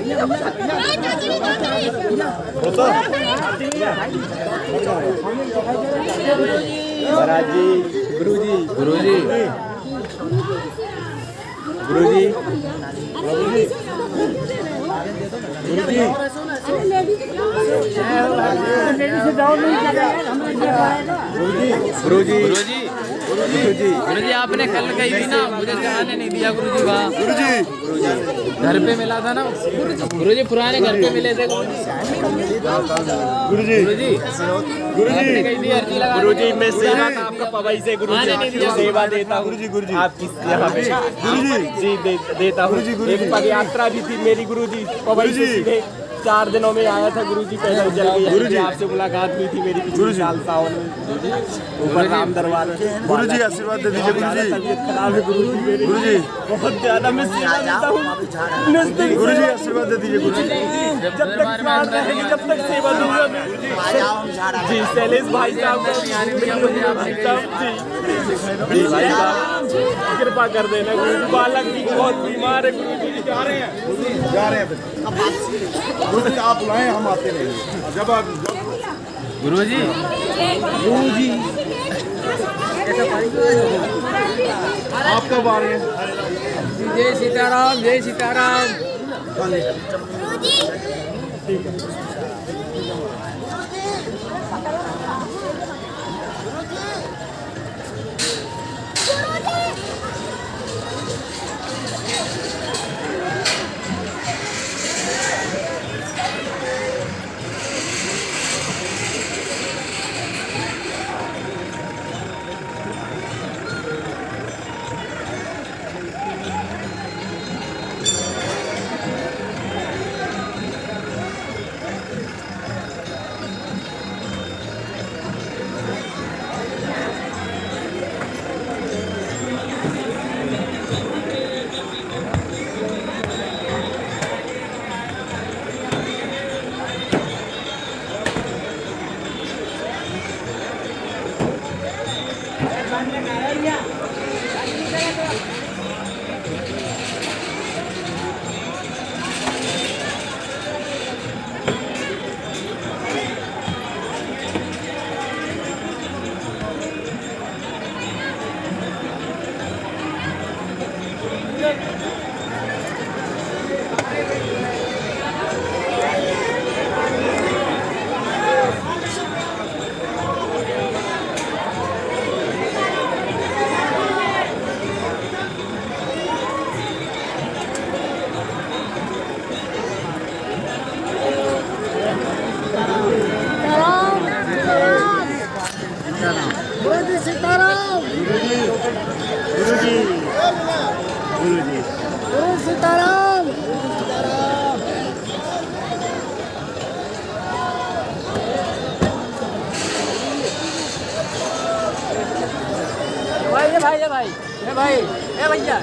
महाराज जी, गुरुजी, गुरुजी, गुरुजी, गुरुजी, गुरुजी, गुरुजी, गुरुजी, आपने कल कही थी ना, मुझे चढ़ाने नहीं दिया गुरुजी। वहाँ गुरुजी घर पे मिला था ना गुरुजी, पुराने घर पे मिले थे गुरुजी। गुरुजी, गुरुजी कही थी अर्जी लगा। गुरुजी मैं सेवा का आपका पवई से गुरुजी सेवा देता हूँ गुरुजी, गुरुजी आपकी यहाँ पे गुरुजी जी देता हूँ। एक पद यात्रा भी थी मेरी गुरुजी, पवई से सीधे 4 दिनों में आया था गुरुजी, पैदल चल गई गुरुजी। आपसे मुलाकात हुई थी मेरी पिछले साल सावन में ऊपर राम दरबार में। गुरुजी आशीर्वाद दे दीजिए गुरुजी। तबीयत खराब है गुरुजी मेरी, गुरुजी बहुत ज्यादा मैं सेवा देता हूँ गुरुजी, आशीर्वाद दे दीजिए गुरुजी। जब तक प्राण रहेगी जब तक सेवा दूंगा जी। शैलेश भाई साहब जी भाई साहब कृपा कर देना गुरुजी। बालक जी बहुत बीमार है गुरुजी, जा रहे हैं गुरुजी, आप बुलाएं हम आते नहीं। जब आप गुरुजी, गुरुजी आप कब आ रहे हैं? जय सीताराम, जय सीताराम। ठीक है सीताराम। भाई ये भाई ये भाई ये भाई ये भैया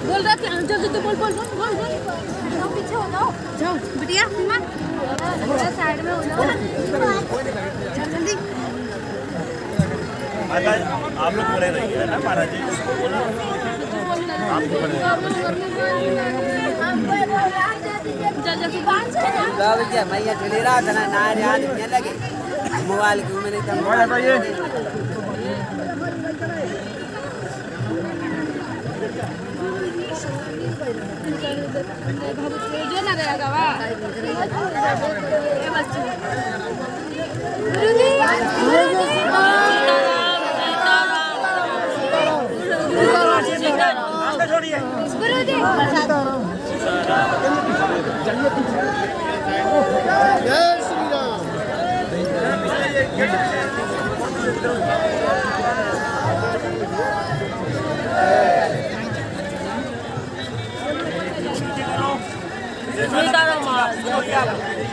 बोल रहा क्या जल्दी तो बोल बोल बोल बोल बोल पीछे हो जाओ जाओ बिटिया साइड में हो जाओ जल्दी। आप लोग खड़े रहिए ना महाराज जी, आप मैं ये चले रहा था ना याद नहीं लगे मोबाइल की मैंने तो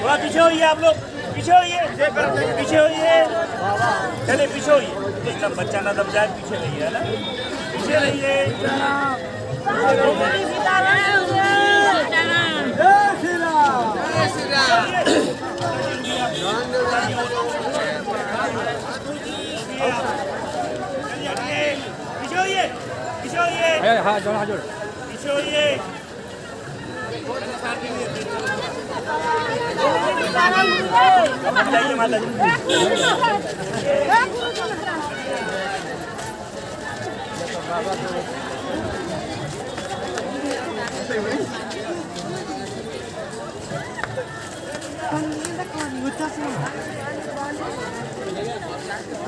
थोड़ा पीछे होइए आप लोग, पीछे होइए, पीछे होइए, चले पीछे होइए, बच्चा ना दब जाए, पीछे रहिए है ना। पीछे रहिए। हाँ जोड़ हाँ जोड़ माता जी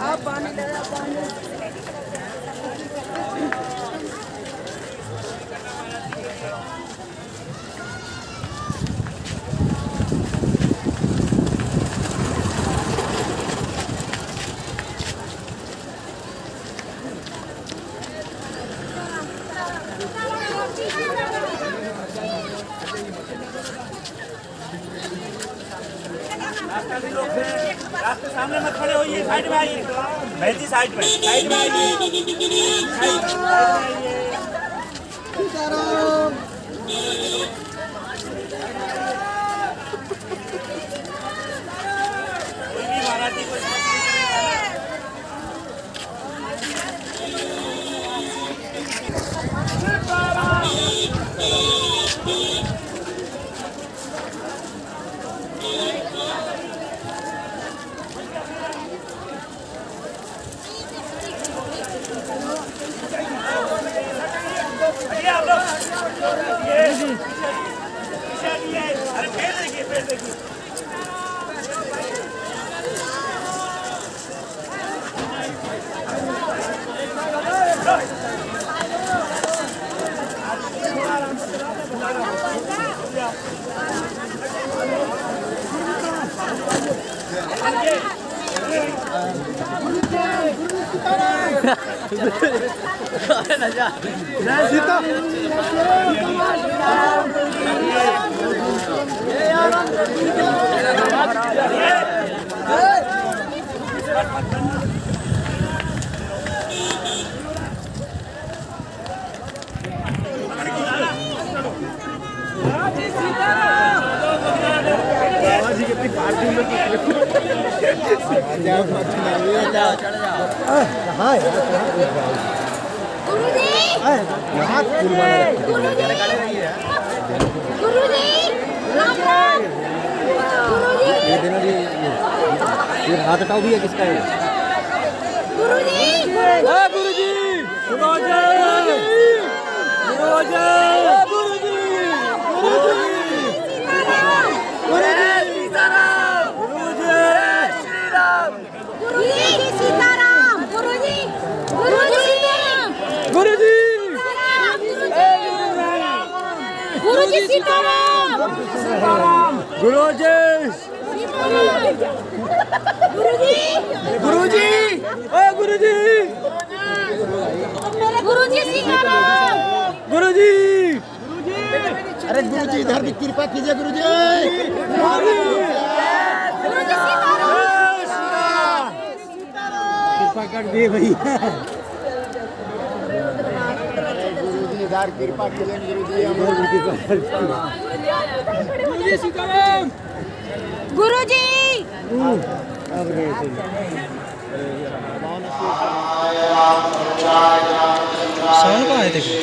आप पानी ले पानी रास्ते सामने मत खड़े होइए, साइड में आइए। बहन जी साइड में आइए। कोई भी महाराज जी को हाथ हटाओ भैया किसका है गुरुजी गुरुजी गुरुजी सीताराम गुरुजी गुरुजी गुरुजी गुरुजी सीताराम गुरुजी अरे गुरुजी इधर भी कृपा कीजिए गुरुजी गुरुजी सीताराम कृपा कर दिए भैया गुरुजी इधर कृपा कीजिए गुरुजी सीताराम गुरुजी साउंड कहाँ है देखो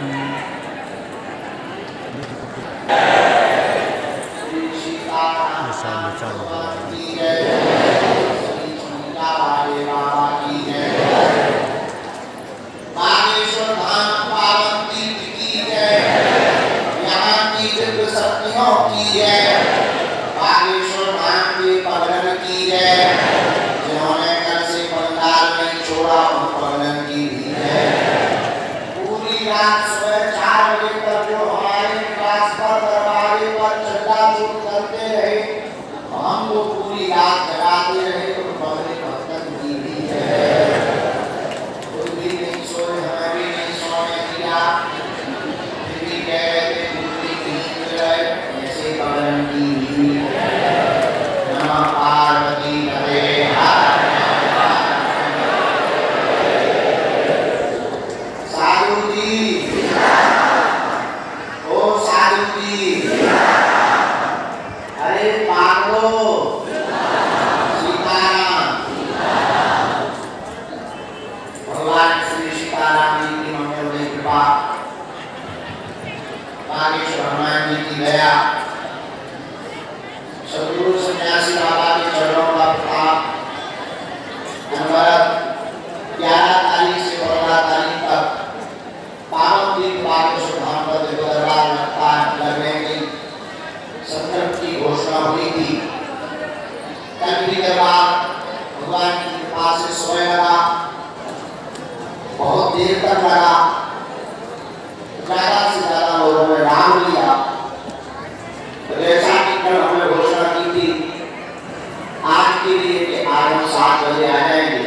गुरुजी रात सुबह 4 बजे तक जो हमारे निवास पर दरवाजे पर चंदा चूर करते रहे, हम वो पूरी रात जगाते रहे, तो बड़े भक्तन की भी है। कोई भी नहीं सोए, हमें भी नहीं सोने दिया, फिर भी कह रहे थे पूरी नींद में रहे, ऐसे बड़न की भी है। नमः पार्वती हरे हर। साधु जी, ओ साधु जी, अरे पागलो, सीताराम, भगवान श्री सीताराम जी की मंगलमय कृपा, बागेश्वर हनुमान जी की दया, सद्गुरु सन्यासी बाबा के चरणों का प्रताप, अनवरत 11 तारीख से 15 तारीख तक पावन दिन बागेश्वर धाम पर दरबार लगने की संकल्प की घोषणा हुई थी। कल भी दरबार भगवान की कृपा से सोए लगा, बहुत देर तक लगा, ज्यादा से ज्यादा लोगों ने नाम लिया। तो जैसा कि कल हमने घोषणा की थी आज के लिए कि आज हम 7 बजे आ जाएंगे,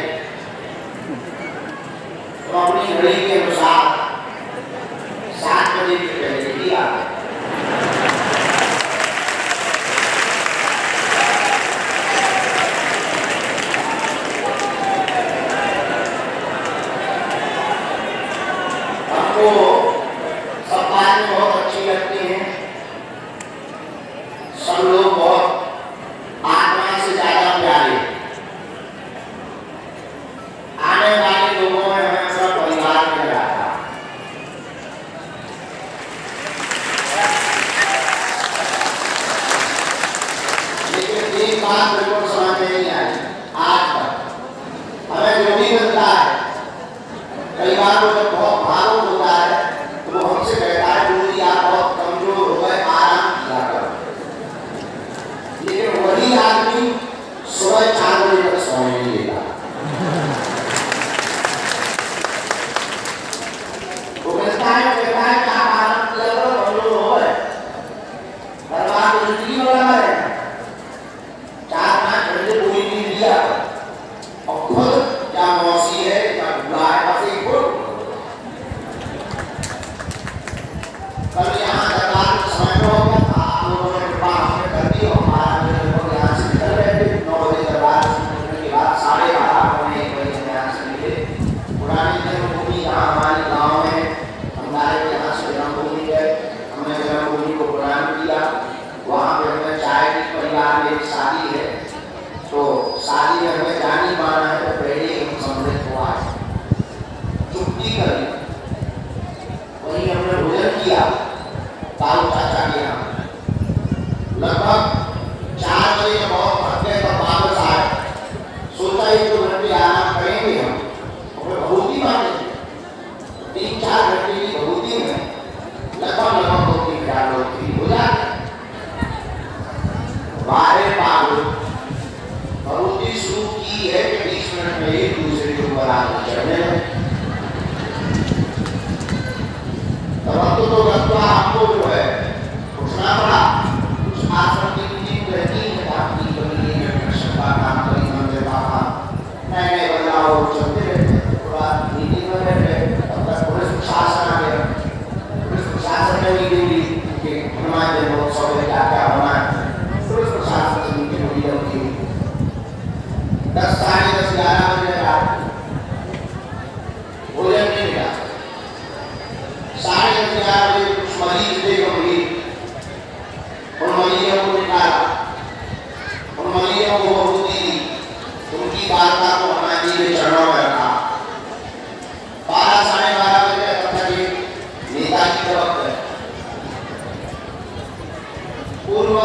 तो अपनी घड़ी के अनुसार 7 बजे के पहले ही आ गए। हमको सब बातें बहुत अच्छी लगती हैं, सब लोग बहुत आत्मा से ज्यादा प्यारे, आने वाले लोगों में हमें अपना परिवार मिल रहा था। लेकिन एक बात बिल्कुल समझ में नहीं आई आज तक, हमें जो भी मिलता है, कई बार वो जब बहुत भावुक होता है तो वो हमसे कहता है गुरु जी आप बहुत कमजोर हो गए, आराम किया करो। लेकिन वही आदमी सुबह 4 बजे तक सोने नहीं देता। वो कहता है कि आप आराम किया करो, कमजोर हो गए, दरबार में जिंदगी वाला है, 4-5 घंटे कोई नहीं दिया, और खुद क्या मौसी है क्या बुला है, बस एक बोल। कल यहाँ दरबार में समय में हो गया था, आप लोगों ने कृपा हमने कर दी और 12 बजे लोग यहाँ से निकल रहे थे। 9 बजे दरबार से निकलने के बाद 12:30 पौने 1 बजे यहाँ से निकले। पुरानी जन्मभूमि यहाँ हमारे गाँव में, हमारे यहाँ से जन्मभूमि है, हमने जन्मभूमि को प्रणाम किया। वहाँ पे हमें चाय की परिवार में एक शादी है, तो शादी में हमें जानी माना है, तो पहले ही हम सम्मिलित हुआ है, चुप्पी करी, वहीं हमने भोजन किया ताऊ चाचा के यहाँ। लगभग 4 बजे जब बहुत थक गए तब वापस आए, सोचा 1-2 घंटे आराम करेंगे हम, और फिर भभूति मांगेंगे। 3-4 घंटे की भभूति में लगभग 2-3 लोग हो जाते। बारे पागल भभूति शुरू की है कि 20 मिनट में एक दूसरे के ऊपर आगे चढ़ने लगे। तब तो लगता हमको जो है उठना पड़ा, कुछ आश्रम की मीटिंग रहती है, आपकी बनी है कृष्ण का काम करी मंदिर का काम, नए बदलाव चलते रहते, थोड़ा मीटिंग में रहते, तब तक पुलिस प्रशासन आ गया। पुलिस प्रशासन ने भी दी कि हनुमान जन्मोत्सव में क्या क्या होना है, पुलिस प्रशासन से मीटिंग हुई होती 10, साढ़े 10, 11 बजे रात भोजन नहीं मिला। 11:30 बजे कुछ मरीज थे गंभीर, उन मरीजों को निकाला, उन मरीजों को भभूति दी, उनकी वार्ता को हनुमान जी के चरणों में रखा। 12, साढ़े 12 बजे तक नेताजी के वक्त पूर्व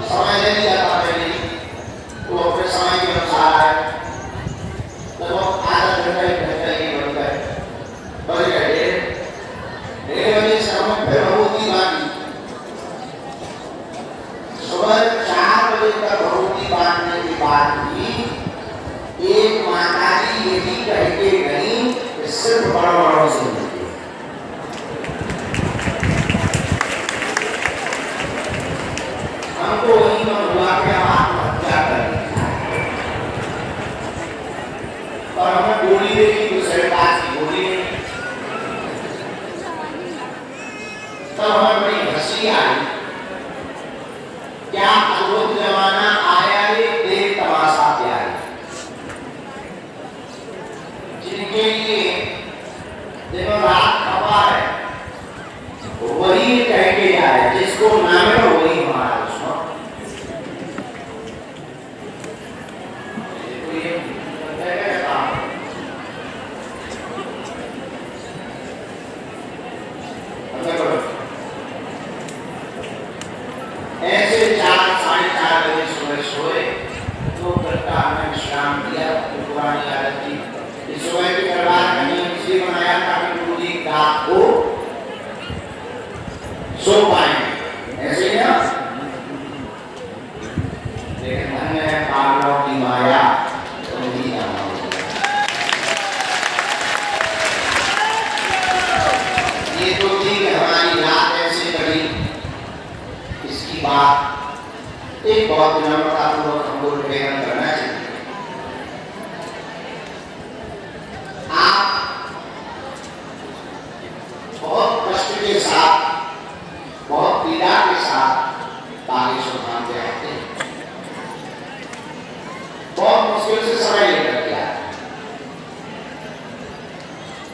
समय ले लिया था पहले, वो अपने समय के अनुसार आए, लगभग आधा घंटा 1 घंटा ही बज गए। 1:30 बजे से हम फिर भभूति बांटी, सुबह 4 बजे तक भभूति बांटने के बाद भी एक माताजी यही कह के गई कि सिर्फ बड़ों से मिलती है। तब हमें बड़ी हंसी आई, क्या अद्भुत जमाना आया रे, देख तमाशा प्यारी। जिनके लिए देखो रात खपा है वही कह के जाए, जिसको नाम है वही हमारा दुश्मन। ऐसे 4-4:30 बजे सुबह सोए, 2 घंटा हमने विश्राम दिया। पुरानी आदत थी, इस सुबह के दरबार का नियम इसलिए बनाया था कि गुरु जी रात को सो पाए, ऐसे ही ना। लेकिन धन्य है पागलों की माया, तो नहीं जाना। ये तो ठीक है, हमारी रात ऐसे कटी, इसकी बात एक बहुत विनम्रतापूर्वक हमको निवेदन करना चाहिए। आप बहुत कष्ट के साथ, बहुत पीड़ा के साथ बागेश्वर धाम पे आते हैं, बहुत मुश्किल से समय लेकर के आते हैं।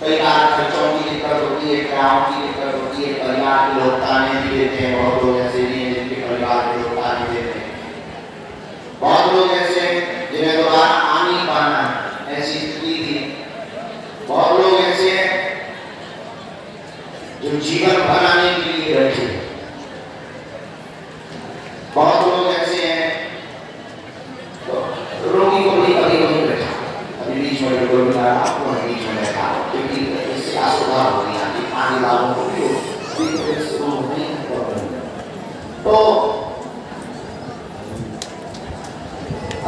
कई बार खर्चों की दिक्कत होती है, किरायों की दिक्कत होती है, परिवार के लोग ताने भी देते हैं। बहुत लोग ऐसे भी हैं जिनके परिवार के लोग ताने देते हैं। बहुत लोग ऐसे हैं जिन्हें दोबारा आ नहीं पाना, ऐसी स्थिति थी। बहुत लोग ऐसे हैं जो जीवन भर आने के लिए बैठे। बहुत लोग ऐसे हैं तो रोगी को भी कभी नहीं बैठा, अभी बीच में लोग मिला आपको बीच में बैठा, क्योंकि इससे असुविधा हो गई आगे आने वालों को भी तो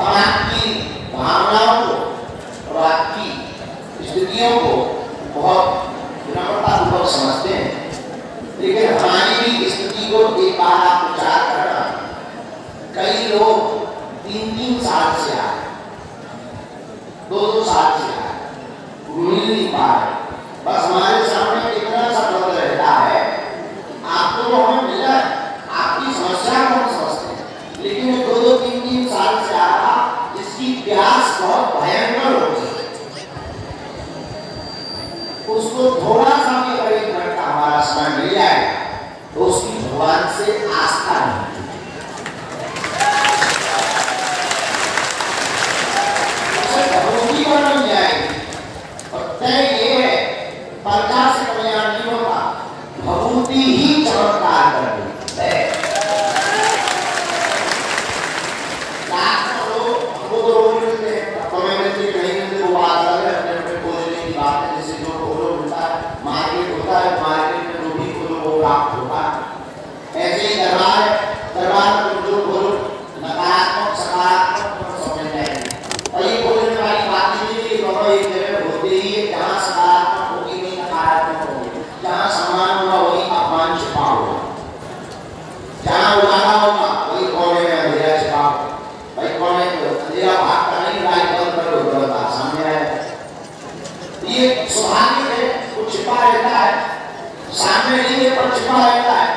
आपकी भावनाओं को और आपकी स्थितियों को बहुत विनम्रतापूर्वक समझते हैं। लेकिन हमारी भी स्थिति को एक बार आप विचार करना, कई लोग 3-3 साल से आए, 2-2 साल से आए, मिल नहीं पा रहे। बस हमारे सामने इतना सा पद रहता है, आपको तो हमें मिला, आपकी समस्या को हम समझते हैं, लेकिन 2-3 साल से आ रहा, जिसकी प्यास बहुत भयंकर होती है, उसको थोड़ा सा भी अगर 1 घंटा हमारा समय मिल जाए तो उसकी भगवान से आस्था नहीं, उसे भगवती बन जाएगी। और तय ये है, प्रजा से कल्याण नहीं होता, भगवती ही चमत्कार करती है। ऐसे ही दरबार में जो बोलो नकारात्मक सकारात्मक समझ जाएंगे। और ये बोलने वाली बात नहीं है, दोनों एक जगह होते ही है, जहाँ सकारात्मक होगी नहीं नकारात्मक होगी, जहाँ सम्मान होगा वही अपमान छिपा होगा, जहाँ उजाला होगा वही कोने में अंधेरा छिपा होगा। भाई कोने में अंधेरा भागता नहीं, लाइट बंद करो उधर सामने आएगा। ये स्वाभाविक है, कुछ छिपा रहता है, सामने नहीं है पर छिपा रहता है।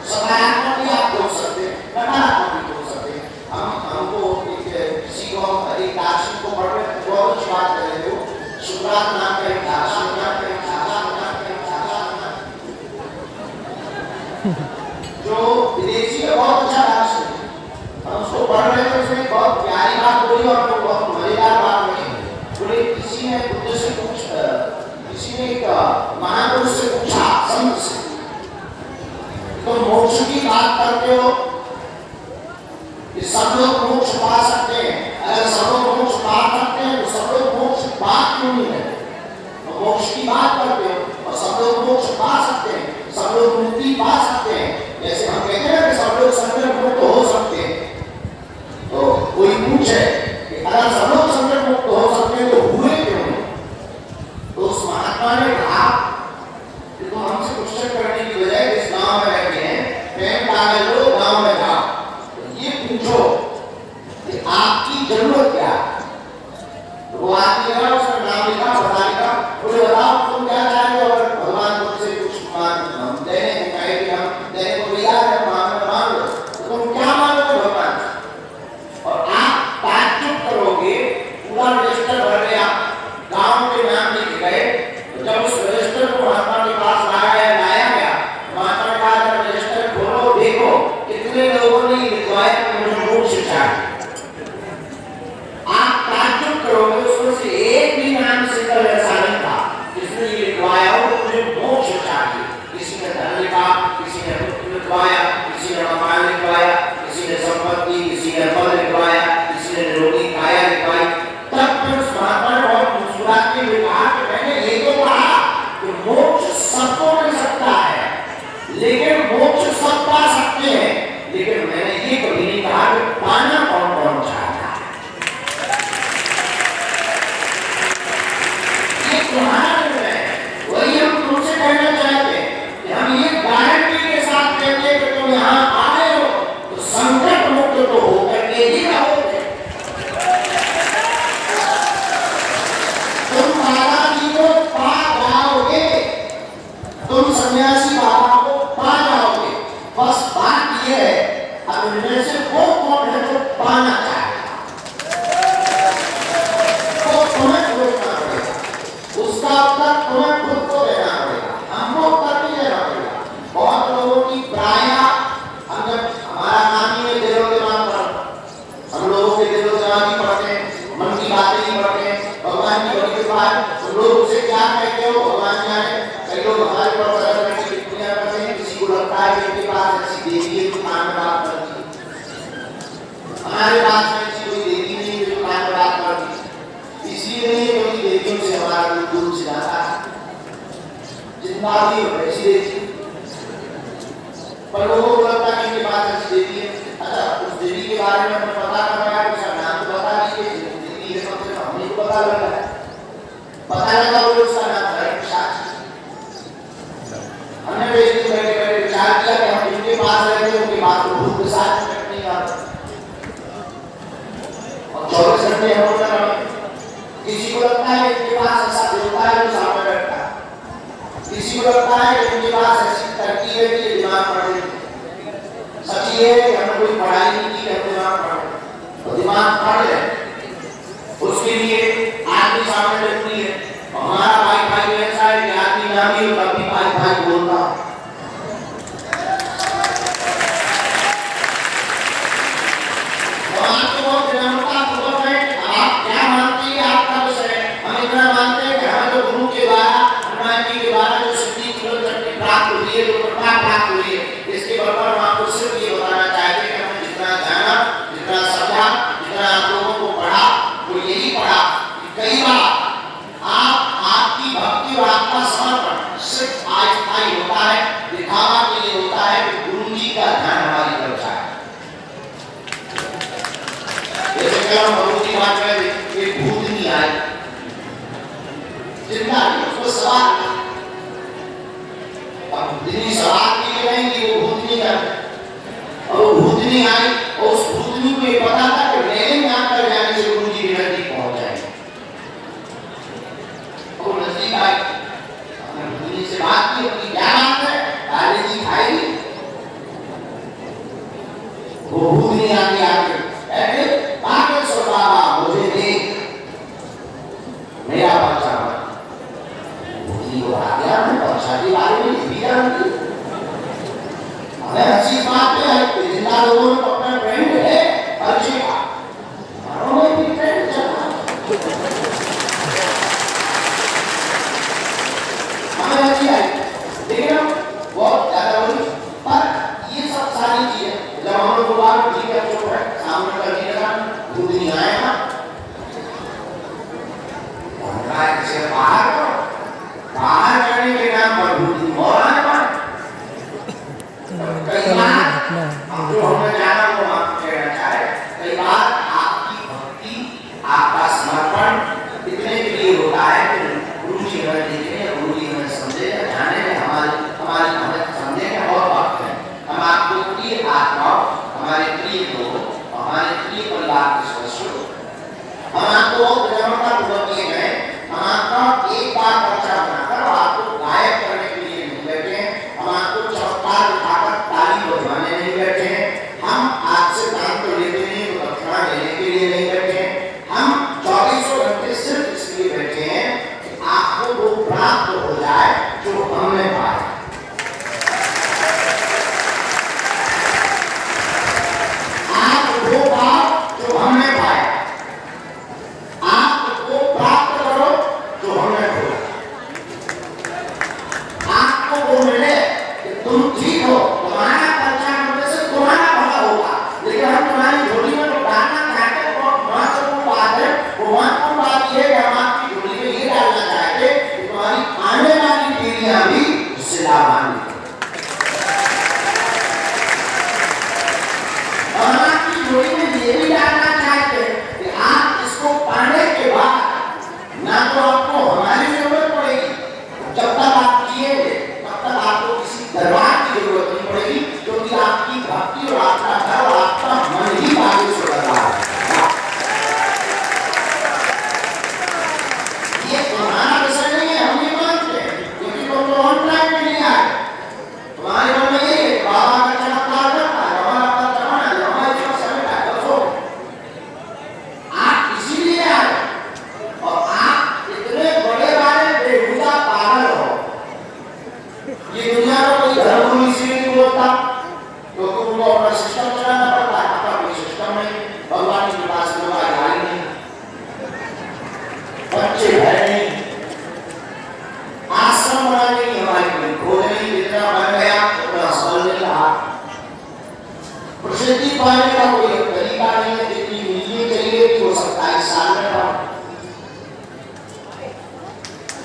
सकारात्मक भी आप बोल सकते हैं, नकारात्मक भी बोल सकते हैं। हमको किसी को एक दार्शनिक को पढ़ रहे तो बहुत अच्छी बात कर रहे हो, सुकरात नाम का एक दार्शनिक जो विदेशी है, बहुत अच्छा दार्शनिक, हम उसको पढ़ रहे थे, उसने बहुत प्यारी बात बोली और बहुत मजेदार बात बोली। बोले किसी ने बुद्ध से किसी ने एक महापुरुष से पूछा, संत से, तो मोक्ष की बात करते हो कि सब लोग मोक्ष पा सकते हैं, अगर सब लोग मोक्ष पा सकते हैं तो सब लोग मोक्ष पा क्यों नहीं है? तो मोक्ष की बात करते हो और सब लोग मोक्ष पा सकते हैं, सब लोग मुक्ति पा सकते हैं, जैसे हम कहते हैं कि सब लोग संकट मुक्त हो सकते हैं। तो कोई पूछे कि अगर सब लोग संकट मुक्त हो सकते हैं तो हुए क्यों नहीं? तो उस महात्मा ने कहा कि तुम हमसे क्वेश्चन करने की बजाय इस गांव में रहते हैं, प्रेम कागज लो, गांव में जाओ, तो ये पूछो कि आपकी जरूरत क्या है। तो वो आदमी लगा, उसने नाम लिखा, बता लिखा, बोले बताओ तुम क्या चाहते हो, अगर भगवान तुमसे कुछ हम देने को कहे कि हम सन्यासी बाबा को पा जाओगे। बस बात यह है अब इनमें से वो कौन है जो पाना चाहेगा, वो तुम्हें खोजना पड़ेगा, उसका उत्तर तुम्हें खुद को देना पड़ेगा, हमको उत्तर नहीं देना पड़ेगा। बहुत लोगों की प्राय हम जब हमारा काम ही है दिलों दिमाग पर, हम लोगों के दिलों दिमाग ही पढ़ते हैं, मन की बातें ही पढ़ते हैं, भगवान की बड़ी कृपा है। तुम लोग उसे क्या कहते हो भगवान जाने। कई लोग हमारे पर टिप्पणियां करते हैं, किसी को लगता है कि इनके पास ऐसी देवी है जो कान में बात करती है, हमारे पास में ऐसी कोई देवी नहीं है जो कान में बात करती है। इसलिए नहीं है क्योंकि देवियों से हमारा कोई दूर से जाता है, जितना भी हो वैसी देवी, पर लोगों को लगता है इनके पास ऐसी देवी है। अच्छा, उस देवी के बारे में हमें पता करना है, उसका नाम तो बता दीजिए, देवी है कम से कम हमें तो पता लगा है, पता लगा वो उसका नाम है पिशाच। हमने बैठे बैठे विचार किया कि हम जिनके पास रहते हैं उनके पास भूत के साथ निकट नहीं आता, और 24 घंटे हम उधर रहे। किसी को लगता है इनके पास ऐसा देवता है जो सामने बैठता है, किसी को लगता है कि इनके पास ऐसी तरकीब है कि दिमाग पढ़ लेते। सच ये है कि हमने कोई पढ़ाई नहीं की, हम दिमाग पढ़ लेते, तो दिमाग पढ़ ले उसके लिए आदमी सामने जरूरी है। हमारा भाई भाई ऐसा है कि आदमी ना भी हो तब भी भाई भाई बोलता। तो आपको बहुत विनम्रता पूर्वक है, आप क्या मानते हैं आपका विषय है। हम इतना मानते हैं कि हमें तो गुरु के द्वारा, हनुमान जी के द्वारा जो सिद्धि प्राप्त हुई है, जो कृपा प्राप्त हुई है, इसके बराबर हम आपको सिर्फ ये बताना चाहते हैं कि हमने जितना जाना, जितना समझा, जितना आप लोगों को पढ़ा, वो यही पढ़ा कि कई बार आपकी भक्ति और आपका समर्पण सिर्फ अस्थायी होता है, दिखावा के लिए होता है कि गुरु जी का ध्यान हमारी तरफ जाए। जैसे कि हम गुरु जी बात करें कि भूत नहीं आए, जिंदा नहीं, उसको सवाल अब जितनी सवाल के लिए रहेंगे वो भूत नहीं करते, और वो भूत नहीं आई और उस भूतनी को ये पता था कि रेलिंग आकर जाने से गुरु जी के नजदीक पहुंच जाएंगे। और नजदीक आए, हमने भूतनी से बात की, अपनी क्या बात है, काले जी खाएगी, वो भूतनी आगे आके ऐसे बाकी सो बाबा मुझे देख, मेरा बच्चा भूतनी को आ गया, मैं बच्चा के बारे में भी जानती। हमें अच्छी बात है कि जिंदा लोगों ने अपना ट्रेंड है अच्छी बात, मरो में भी ट्रेंड चला, हमें अच्छी आई, लेकिन हम बहुत ज्यादा हुई। पर ये सब सारी चीजें जब हम लोग बाहर ठीक है चुप है सामने कर दिया था, दूध नहीं आएगा, से बाहर करने के नाम पर दूध और आए कई बार जो हमने जाना वो हम कहना चाहे, कई बार आपकी भक्ति, आपका समर्पण इतने के लिए होता है कि गुरु जी हमें देखें, गुरु जी हमें समझे, जाने में हमारी हमें समझने का बहुत वक्त है। हम आपके प्रिय आत्माओं, हमारे प्रिय लोग, हमारे प्रिय परिवार के सदस्यों, हम आपको बहुत विनम्रता पूर्वक किए गए, हम आपका एक बार पर्चा बनाकर आपको गायब करने के लिए नहीं बैठे हैं, हम आपको चमत्कार दिखाकर ताली बजवाने नहीं बैठे हैं, हम आपसे दान तो लेते नहीं, तो दक्षिणा लेने के लिए नहीं बैठे हैं, हम 24 घंटे सिर्फ इसलिए बैठे हैं कि आपको वो प्राप्त हो जाए जो हमने पाया। आप वो पाओ जो हमने पाया, आप वो प्राप्त करो जो हमने खोया, आपको वो मिले कि तुम ठीक हो, तुम्हारा पर्चा मिलने से तुम्हारा भला होगा। लेकिन हम तुम्हारी झोली में तो डालना चाहते हैं, बहुत महत्वपूर्ण बात है, वो महत्वपूर्ण बात ये है कि हम आपकी झोली में ये डालना चाहते हैं कि तुम्हारी आने वाली पीढ़ियां भी उससे लाभान्वित हो। हम आपकी झोली में ये भी डालना चाहते हैं कि आप इसको पाने के बाद ना तो आपको हमारी जरूरत पड़ेगी, जब तक आप जिएंगे तब तक आपको किसी दरबार की जरूरत होता, क्योंकि उनको अपना सिस्टम चलाना पड़ता है। अपना कोई सिस्टम नहीं, भगवान के पास में गाड़ी नहीं, बच्चे है नहीं, आश्रम बनाने की हमारी कोई खोज नहीं, जितना बन गया उतना सफल नहीं रहा। प्रसिद्धि पाने का कोई तरीका नहीं है, जितनी मिलनी चाहिए कि वो 27 साल में पाओ।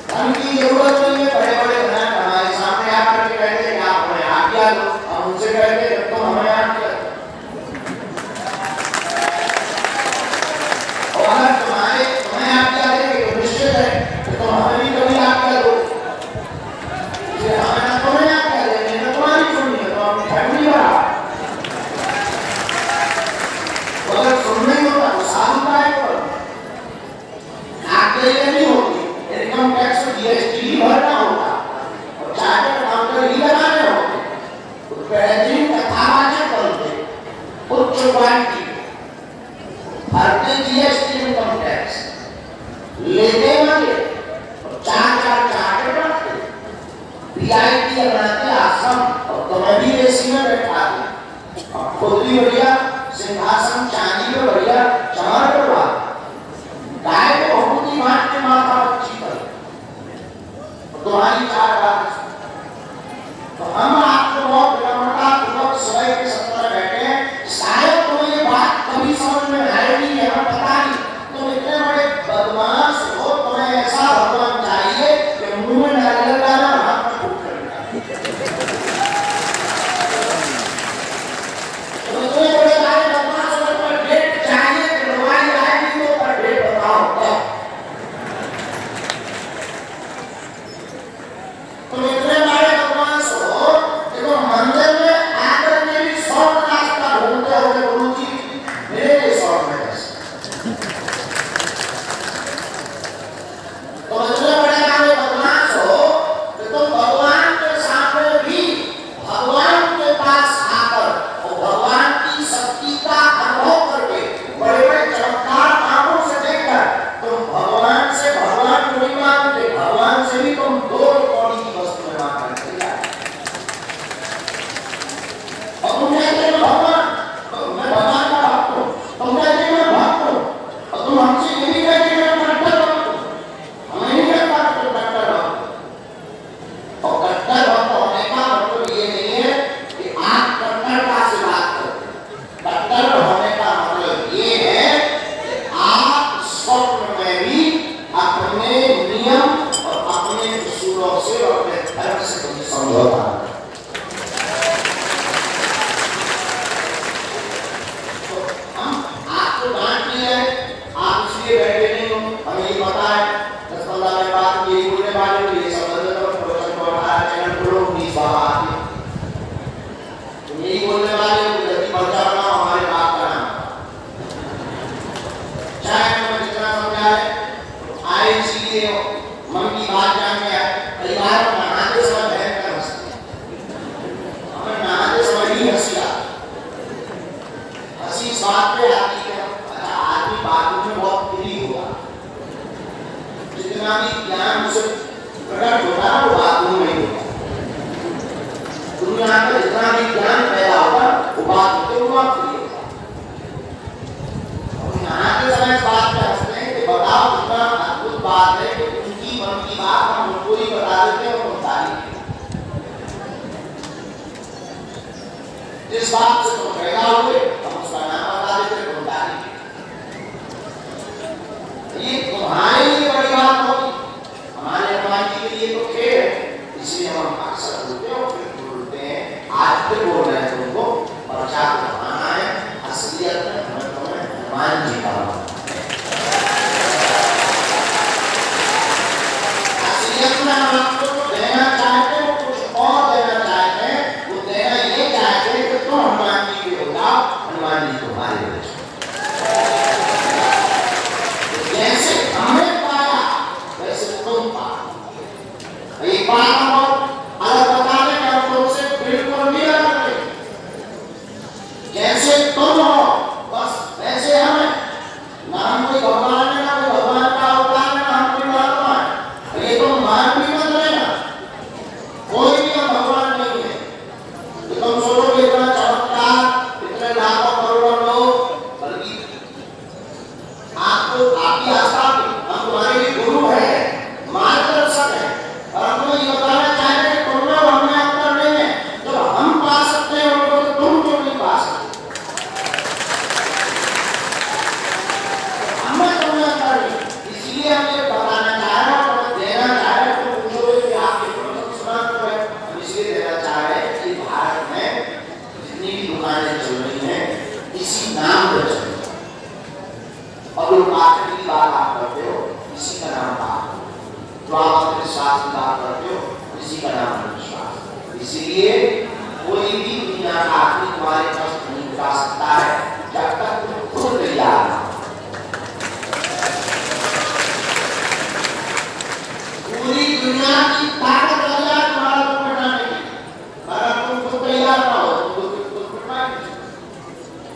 धन की जरूरत नहीं है, बड़े बड़े धन हमारे सामने आकर के कहते हैं आप हमें आज्ञा दो, हम उनसे कहते हैं तो हमें आज्ञा दो। और अगर तुम्हें आज्ञा देंगे तो निश्चित है तो हमें भी कभी आज्ञा दो। इसलिए हमें ना तुम्हें आज्ञा देंगे ना तुम्हारी सुननी है, तो अपनी फैमिली बढ़ा। अगर सुनने होता तो साधुता है, आज्ञा नहीं होती, इनकम टैक्स और जीएसटी ही भरना होता और चार्टर्ड अकाउंटेंट ही लगाने होते। तो बेहतरीन कथावाचक बनते, उच्च क्वालिटी भरते जीएसटी इनकम टैक्स लेते वाले और चार चार्टर्ड बनते, वीआईपी बनाते आश्रम और तुम्हें भी एसी में बैठा दे और खुद भी बढ़िया सिंहासन चांदी में बढ़िया चमर करवा, गाय को बहुती बांट के माथा अच्छी कर, तुम्हारी 4 बात। तो हम आपको बहुत विनम्रता पूर्वक सुबह के सत्र में बैठे हैं, शायद तुम्हें ये बात कभी समझ में आएगी, हमें पता नहीं। तुम इतने बड़े बदमाश हो, तुम्हें ऐसा भगवान चाहिए कि मुंह में नारियल डालना और हाथ में फूंक करना। तो तुम्हें बड़े सारे बदमाश हो, पर डेट चाहिए कि तुम्हारी आएगी तो पर डेट बताओ कब। तुम इतने बड़े बदमाश हो कि तुम मंदिर में आकर के भी शॉर्ट रास्ता ढूंढते हो कि गुरुजी मेरे लिए शॉर्ट में कैसे। तुम इतने बड़े बदमाश हो कि तुम भगवान के सामने भी भगवान के पास आकर और भगवान की शक्ति का अनुभव करके बड़े बड़े चमत्कार आंखों से देखकर तुम भगवान से भगवान को नहीं मानते, भगवान से भी तुम 2 कौड़ी की वस्तु में मांगते हो। और तुम कहते हो भगवान, मैं भगवान का भक्त हूँ, तुम कहते हो मैं भक्त हूँ, और तुम हमसे ये भी कहते हो मैं कट्टर भक्त हूँ। हमें नहीं कहता कि तुम कट्टर भक्त हो। और कट्टर भक्त होने का मतलब ये नहीं है कि आप कट्टरता से बात करते। कट्टर होने का मतलब ये है कि आप स्वप्न में भी अपने नियम और अपने उसूलों से और अपने धर्म से कभी समझौता नहीं। तो हम आपको डांट दिए हैं, आप इसलिए बैठे नहीं हो, हमें ये पता है 10-15 मिनट बाद ये बोलने वाले को ये समझ लो प्रवचन को 18 चैनल खोलो 19 बाबा आते, तुम यही बोलने वाले हो कि जल्दी पर्चा बनाओ हमारे बाप का नाम। चाहे हमें जितना समझाए आए इसलिए मन की बात जानने आए। परिवार में नहाते समय भयंकर हंसते, हमें नहाते समय ही हंसी आती। हंसी इस बात पे आती है अच्छा आदमी बातों में बहुत फ्री होगा, जितना भी ज्ञान उसे प्रकट होता है वो बातों में नहीं होता। दुनिया का जितना भी ज्ञान पैदा होगा वो बात होते हुआ फ्री होगा। नहाते समय इस बात पे हंसते हैं कि बताओ कितना अद्भुत बात है कि उनकी मन की बात हम उनको ही बता देते हैं और तुम तारीफ। जिस बात से तुम पैदा हुए हम उसका नाम बता देते हैं, तुम तारीफ। ये तुम्हारे लिए बड़ी बात होगी, हमारे हनुमान जी के लिए तो खेल है, इसलिए हम अक्सर बोलते हैं और फिर बोलते हैं आज फिर बोल रहे हैं तुमको और चार बनाना है असलियत में हमें तुम्हें हनुमान जी का असलियत में हम आपको तो देना चाहते हो, कुछ और देना चाहते हैं, वो देना ये चाहते हैं कि तुम हनुमान जी के हो जाओ, हनुमान जी तुम्हारे हो जाओ। दुकानें चल रही हैं इसी नाम पर चल रही हैं। और जो पाठ की बात आप करते हो इसी का नाम पाठ, जो आप अपने विश्वास की बात करते हो इसी का नाम विश्वास। इसीलिए कोई भी दुनिया का आदमी तुम्हारे कष्ट नहीं उठा सकता है जब तक तुम खुद तैयार ना हो। पूरी दुनिया की ताकत लगा तुम्हारा दुख मिटाने की, मगर तुम खुद तैयार ना हो तो दुख मिटाएंगे।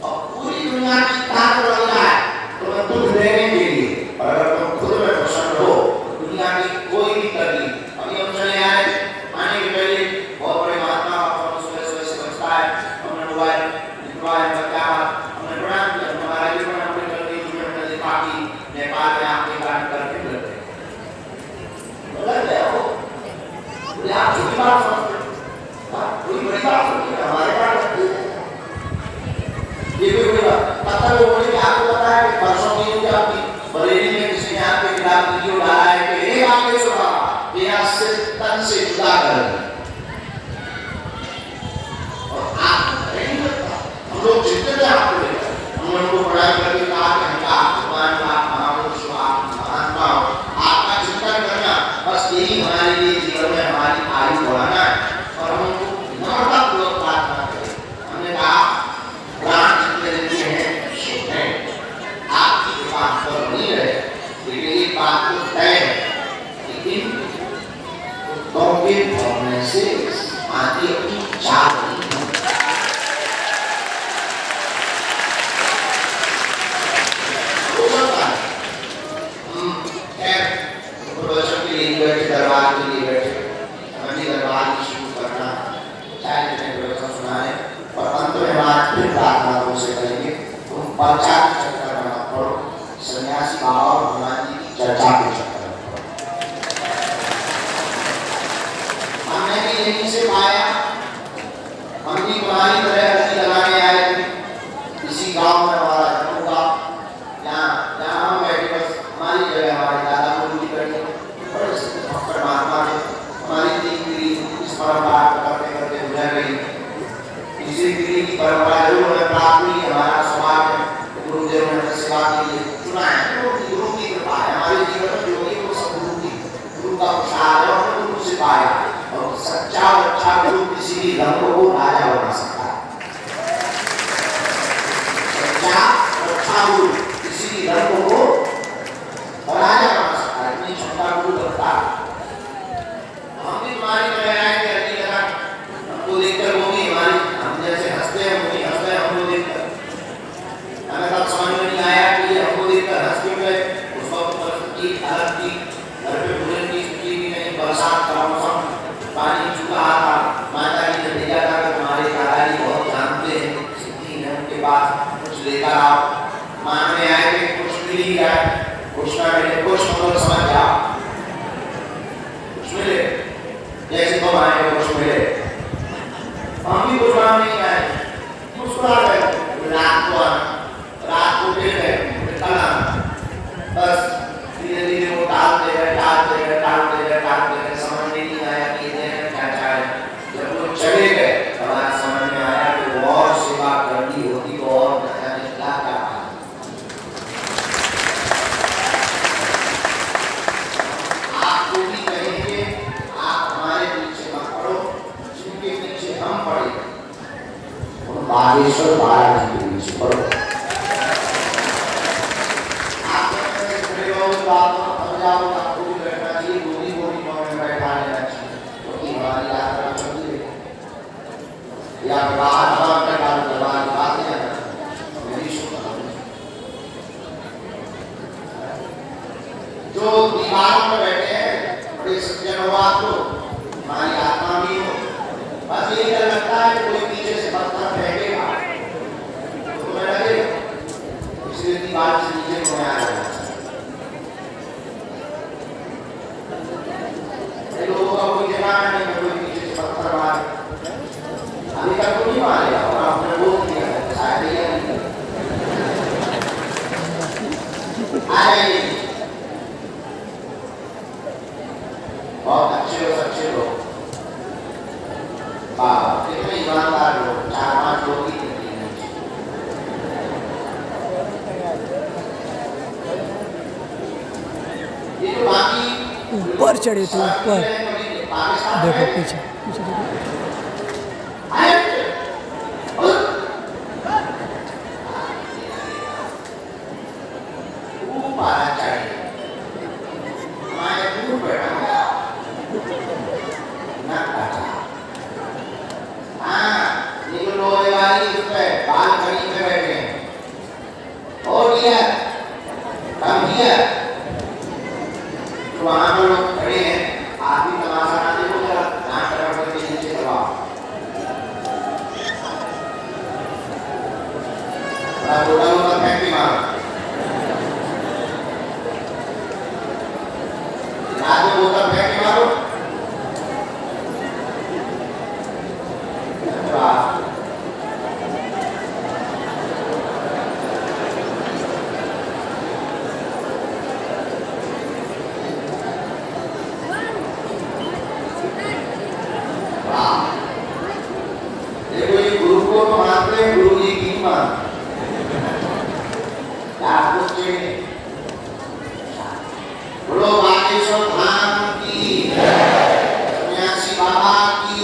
और पूरी दुनिया की ताकत लगा है तुम्हें दुख देने के लिए, और अगर तुम खुद में प्रसन्न हो दुनिया की कोई भी तकलीफ। अभी हम चले आए आने के पहले बहुत बड़े महात्मा से बचता है, हमने मोबाइल हमने प्रणाम किया, हमारा जीवन हमने कर दी, हमने देखा कि नेपाल में आपके कारण करके लग गए हो। आप छोटी बात समझते हो, कोई बड़ी बात नहीं है, हमारे पास ये कोई बड़ी बात पता वो बोले कि आपको पता है कि परसों की जो आपकी बरेली में किसी ने आपके खिलाफ वीडियो डाला है कि एक आपके सुना बिना से तन से जुदा कर दिया, और आप नहीं लगता हम लोग जितने भी आपको लेकर हम लोगों को पढ़ाई करके कहा कि हमका भगवान का महापुरुष महात्मा आपका चिंतन करना बस यही हमारे लिए जीवन में हमारी आयु बढ़ाना है। और हम उनको नम्रता पूर्वक प्रार्थना करें। हमने कहा प्राण जितने देते हैं शुभ है, आपकी कृपा पर नहीं रहे, लेकिन ये बात तो तय है, लेकिन के भरने से आगे अपनी चाल नहीं प्रदर्शन के लिए बैठे, दरबार के लिए बैठे, हमें दरबार की शुरू करना चाहे जितने प्रदर्शन सुनाए, और अंत में बात फिर प्रार्थना उनसे करेंगे। तुम प्रचार के चक्कर में मत पड़ो, सन्यासी बाबा और हनुमान जी की चर्चा के चक्कर में पड़ो। हमने भी यहीं से पाया, हम भी तुम्हारी तरह हल्दी लगाने आए थे इसी गांव में, हमारा जन्म हुआ, जहाँ हम बैठे बस हमारी जगह हमारे दादा गुरु जी बैठे, बड़े भक्कर महात्मा थे। हमारी तीन पीढ़ी इस परंपरा को करते करते गुजर गई। इसी पीढ़ी की परंपरा जो हमें प्राप्त हुई, हमारा समाज में गुरुदेव ने हमें सेवा के लिए चुना है, तो गुरु की कृपा है हमारे जीवन में, जो भी वो सब गुरु का प्रसाद है, हमने गुरु से पाया। और सच्चा और अच्छा गुरु किसी भी रंग को राजा बना सकता है। सच्चा और अच्छा गुरु किसी भी रंग को राजा बना सकता है, इतनी क्षमता गुरु रखता है। हम भी तुम्हारी तरह आए कि अगली तरह हमको देखकर वो भी हमारी, हम जैसे हंसते हैं वो भी हंसते हैं हमको देखकर। हमें तब समझ में नहीं आया कि हमको देखकर हंस क्यों गए। उस वक्त परिस्थिति अलग थी, घर पे भोजन की स्थिति भी नहीं, बरसात का मौसम, पानी चुका था। माता जी ने भेजा था कि तुम्हारे दादाजी बहुत जानते हैं, सिद्धि है उनके पास, कुछ लेकर आओ। मांगने आए थे, कुछ मिल ही गया, कुछ ना मिले, कुछ मतलब समझ जाओ, कुछ मिले जैसे तुम आए हो कुछ मिले। हम भी कुछ मांग नहीं आए, मुस्कुरा गए। रात को फिर गए, फिर कल आना, बस धीरे धीरे वो टालते गए, समझ में नहीं आया कि ये क्या चाहे। जब वो चले गए हमारा समझ में आया कि वो और सेवा करनी होती तो और क्या क्या। आपको भी कहेंगे आप हमारे पीछे मत पड़ो, जिनके पीछे हम पड़े उन बागेश्वर महाराज के पीछे पड़ो। आप खड़े हो बात समझ जाओ, आपको भी बैठना चाहिए, गोली गोली में बैठा लेना चाहिए, क्योंकि हमारी यात्रा चलती है। या बाहर हवा में डाल दरबार बात है मेरी सुना, जो दीवारों में बैठे हैं बड़े सज्जन हो आप तो, हमारी आत्मा भी हो, बस ये डर लगता है कोई पीछे से पत्थर फेंकेगा तो तुम्हें लगेगा, इसलिए दीवार से नीचे को आ जाएगा। लोगों का कोई जगह नहीं, कोई पीछे से पत्थर मारे, अभी तक तो नहीं मारेगा, और आपने रोक दिया है शायद ये आ जाइए। बहुत अच्छे और सच्चे लोग, कितने ईमानदार लोग, 4-5 लोग ही ऊपर चढ़े थे, ऊपर देखो पीछे पीछे देखो। वहां पर लोग खड़े हैं, आदमी तमाशा ना देखो जरा, नाक रगड़ के नीचे दबाओ। बोतल ऊपर फेंक के मारो, आगे बोतल फेंक के मारो। देखो ये गुरु को तो मानते हैं, गुरु जी की मानते बोलो बागेश्वर धाम की, सन्यासी बाबा की,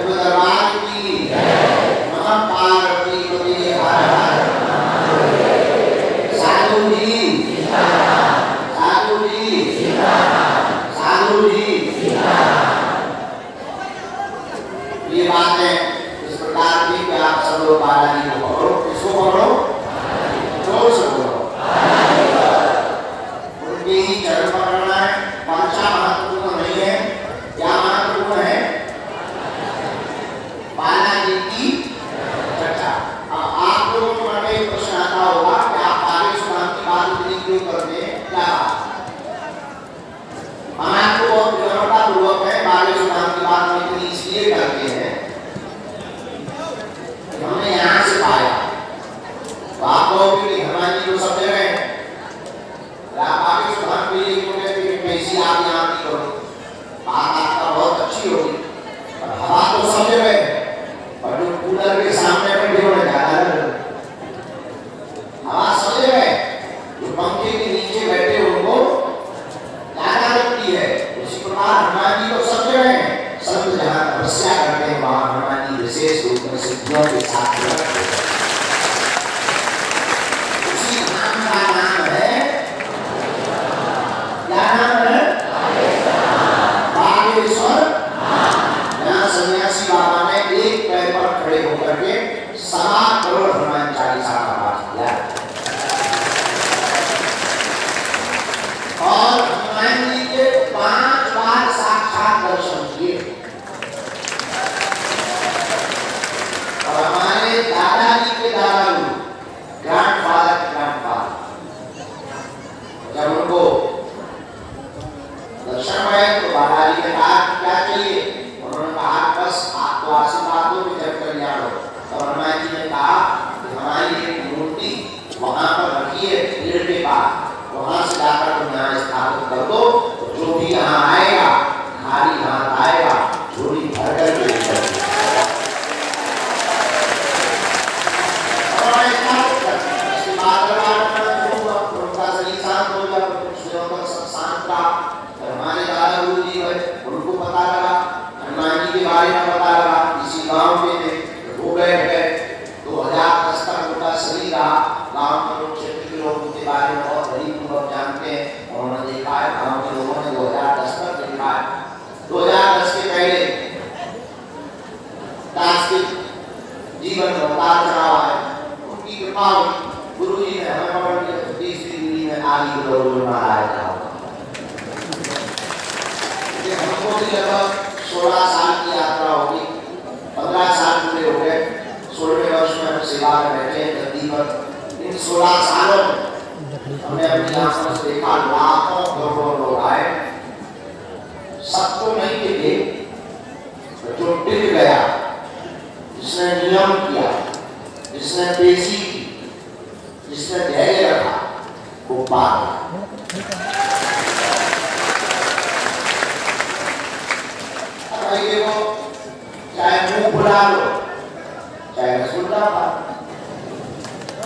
दरबार की, नमः पार्वती पति हर हर। साधु जी, साधु जी, साधु जी, ये बात है इस प्रकार की कि आप सब लोग बालाजी को पकड़ो। किसको पकड़ो? जोर से बोलो। उनके ही चरण पकड़ना है। पंचा महत्वपूर्ण नहीं है, क्या महत्वपूर्ण है? बालाजी की चर्चा। अब आप लोगों को मन में एक प्रश्न आता होगा कि आप बागेश्वर धाम की बात इतनी क्यों करते हैं, क्या हम आपको बहुत विनम्रता पूर्वक है बागेश्वर धाम की बात हम इतनी इसलिए करते हैं, हमने यहाँ से पाया। तो आप लोग भी हनुमान जी को सब जगह हैं, आप बागेश्वर धाम के लिए क्यों कहते हैं कैसी आप यहाँ की करो, बात आपका बहुत अच्छी होगी, पर हवा तो सब जगह है, और जो कूलर के सामने बैठे होने ज्यादा हवा सब जगह है, जो पंखे के नीचे बैठे उनको ज्यादा लगती है। उसी प्रकार हनुमान जी तो सब जगह है, संत जहाँ तपस्या करते हैं वहाँ हनुमान जी विशेष रूप में सिद्धियों के साथ उसी धाम का नाम है, क्या नाम है? बागेश्वर। यहाँ सन्यासी बाबा ने एक पैर पर खड़े होकर के 1.25 करोड़ हनुमान चालीसा का पाठ किया और हनुमान जी के 5 बार साक्षात दर्शन किए। और हमारे दादाजी के दादाजी, ग्रैंडफादर के ग्रैंडफादर, जब उनको दर्शन हुए तो दादाजी ने कहा क्या चाहिए? उन्होंने कहा बस आपको आशीर्वाद दो कि जब कल्याण हो। तो हनुमान जी ने कहा कि हमारी एक मूर्ति वहां पर रखिए पेड़ के पास, वहां से जाकर तुम यहाँ स्थापित कर दो, तो जो भी यहाँ आएगा खाली हाथ आएगा, झोली भर कर के लेकर उनका शरीर शांत हो गया, सब शांत रहा। हमारे दादा गुरु जी है, उनको पता लगा हनुमान जी के बारे में, पता लगा इसी गांव में थे, वो गए 2010 तक उनका शरीर रहा। गांव के लोग, क्षेत्र के लोग उनके बारे में बहुत गरीब लोग जानते हैं, उन्होंने देखा है, गांव के लोगों ने 2010 तक देखा है। 2010 के पहले दास के जीवन में उतार चढ़ाव है, उनकी कृपा गुरु जी ने हमें पकड़ के 30वीं दूरी में आगे लोग महाराज था। हमको भी लगभग 16 साल की यात्रा होगी, 15 साल पूरे हो गए, 16वें वर्ष में हम सेवा में बैठे हैं गद्दी पर। इन 16 सालों में हमने अपनी आंखों से देखा लाखों करोड़ों लोग आए, सबको नहीं दिखे, जो टिक गया, जिसने नियम किया, जिसने पेशी की, जिसने धैर्य रखा, वो पार। देखो, चाहे मुंह फुला लो, चाहे रसगुल्ला खा,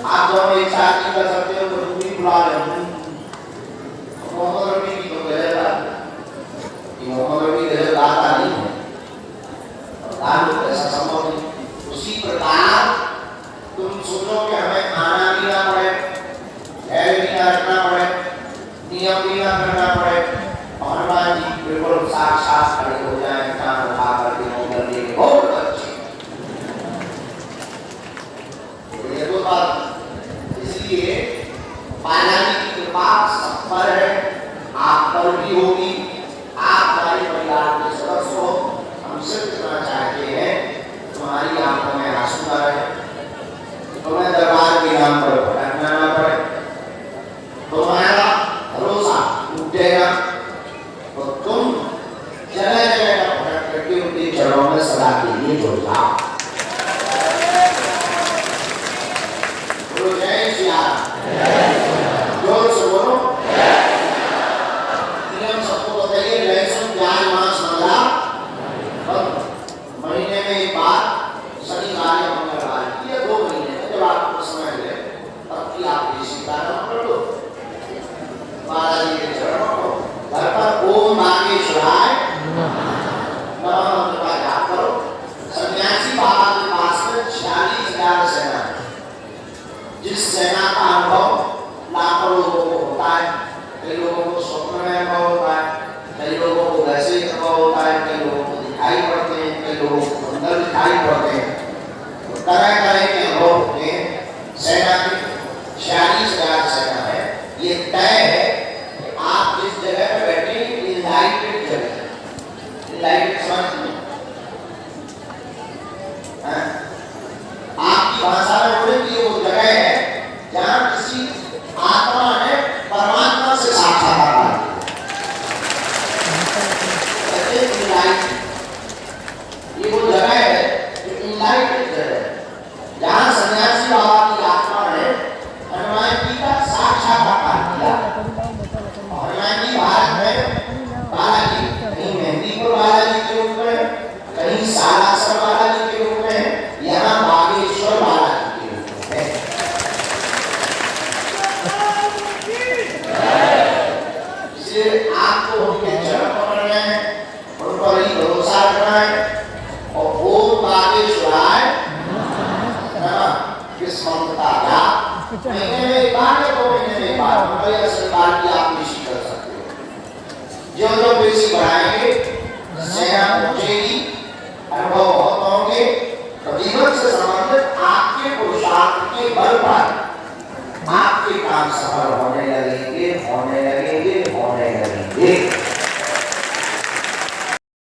आप दोनों एक साथ नहीं कर सकते हो तो मुंह भी फुला लो, मोहम्मद रफी की तो गलत बात। धार्मिक ऐसा संभव नहीं। उसी प्रकार तुम सोचो कि हमें खाना पीना पड़े, खैर भी ना रखना पड़े, नियम भी ना करना पड़े, और हनुमान जी बिल्कुल साक्षात खड़े हो जाए, कान उठा करके मोहन लेके बहुत अच्छी। ये तो बात, इसलिए बालाजी की कृपा सब पर है, आप पर भी होगी, आप हमारे परिवार के सदस्य हो। हम सिर्फ इतना चाहते हैं तुम्हारी आंखों में आंसू आ रहे, तुम्हें दरबार के नाम पर भटकना ना पड़े, तुम्हारा भरोसा टूटेगा तो तुम जगह जगह का भटक करके उनके चरणों में सदा के लिए जुड़ जाओ। बोलो जय श्री राम, जोर से बोलो। नियम सबको बताइए, लहसुन प्याज मांस मदिरा महीने में एक बार, शनिवार या मंगलवार या 2 महीने में जब आपको समय मिले तब की आप देसी दाना कर लो, बालाजी के चरणों को घर पर ओम नागेश्वराय नमः मंत्र का जाप करो। सन्यासी बाबा के पास में 46,000 सेना है, जिस सेना का अनुभव लाखों लोगों को होता है, कई लोगों को स्वप्न में अनुभव होता है, कई लोगों को वैसे ही अनुभव होता है, कई लोगों को दिखाई पड़ते हैं, कई लोगों को अंदर दिखाई पड़ते हैं, तो तरह तरह के अनुभव होते हैं। सेना की 46,000 सेना है, ये तय है कि आप जिस जगह पे बैठे इनलाइटेड जगह, इनलाइटेड समझ में आपकी भाषा में बोले कि वो जगह है जहाँ किसी आत्मा ने परमात्मा से साक्षात्कार किया। ये वो जगह है जो इनलाइटेड जगह है, जहाँ सन्यासी बाबा की आत्मा ने हनुमान जी का साक्षात्कार किया। हनुमान जी भारत में बालाजी, कहीं मेहंदीपुर बालाजी के रूप में, कहीं सालासर बालाजी के रूप में, यहाँ बागेश्वर बालाजी के रूप में। इसलिए आपको उनके चरण पकड़ने हैं, उन पर ही भरोसा करना है, और ओम बागेश्वराय नमः इस मंत्र का जाप महीने में एक बार या 2 महीने में एक बार, या सरकार की आप पेशी कर सकते हो। जो जो पेशी बढ़ाएंगे सेना पहुंचेगी, अनुभव बहुत होंगे, तो जीवन से संबंधित आपके पुरुषार्थ के बल पर आपके काम सफल होने लगेंगे, होने लगेंगे, होने लगेंगे।